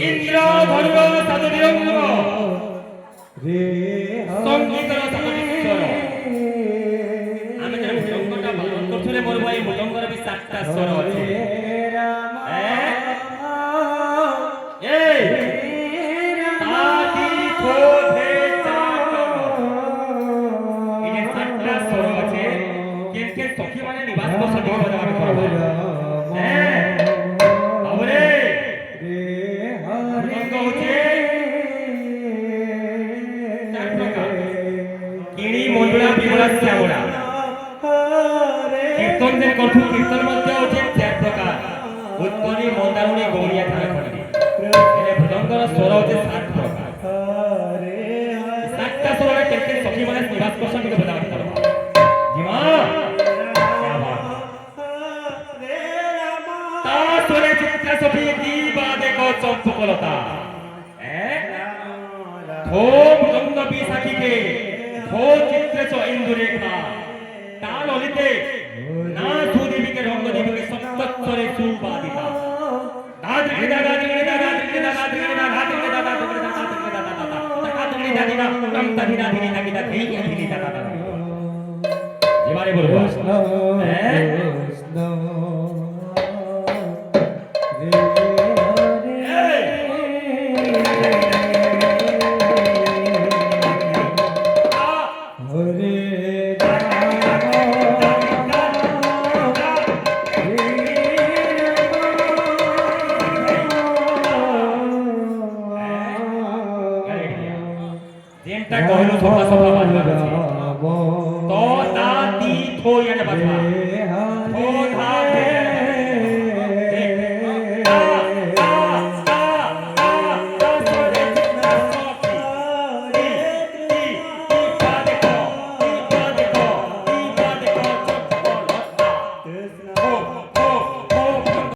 ইন্দ্র ধর্ম সাধুরঙ্গ সঙ্গীতর সাধুরীশ্বর আমি যে মৃদঙ্গটা বাদন করছিলে মোর ভাই মৃদঙ্গর বি 7টা স্বর আছে এই আদি থোধে চাকর ইনে 7টা স্বর আছে কেনকে সখী মানে নিবাস করছে দেখো আমি করব আবরে মৃদঙ্গ হচ্ছে চার প্রকার কিনি মন্ডলা বিমলা শ্যামলা কীর্তন যে করছু কীর্তন মধ্যে হচ্ছে চার প্রকার উৎপন্নী মন্দারুণী গৌরিয়া ধারখণ্ডী এনে মৃদঙ্গর স্বর হচ্ছে 7 প্রকার 7টা স্বরে কেনকে সখী মানে নিবাস করছে আমি বলা করব জিমা তা স্বরে চিত্রা সখী কি বা দেখো চম্পকলতা थो मृदंग बिसाखी के थो चित्र च इंदुरेखा ता ललिते ना सुदेवी के रंग देवी के सप्तस्वरे सुबादिता दाद्रि दादा द्रि दादा द्रि दादा द्रि दादा द्रि दादा द्रि दादा द्रि दादा तका द्रि दादिना तम तदिना दिनी तकिदा धेई दिनी दादा दादा এবারে বলবো যেটা কইলো সফা সফা বাজবা তো তা তি থো ইয়ানে বাজবা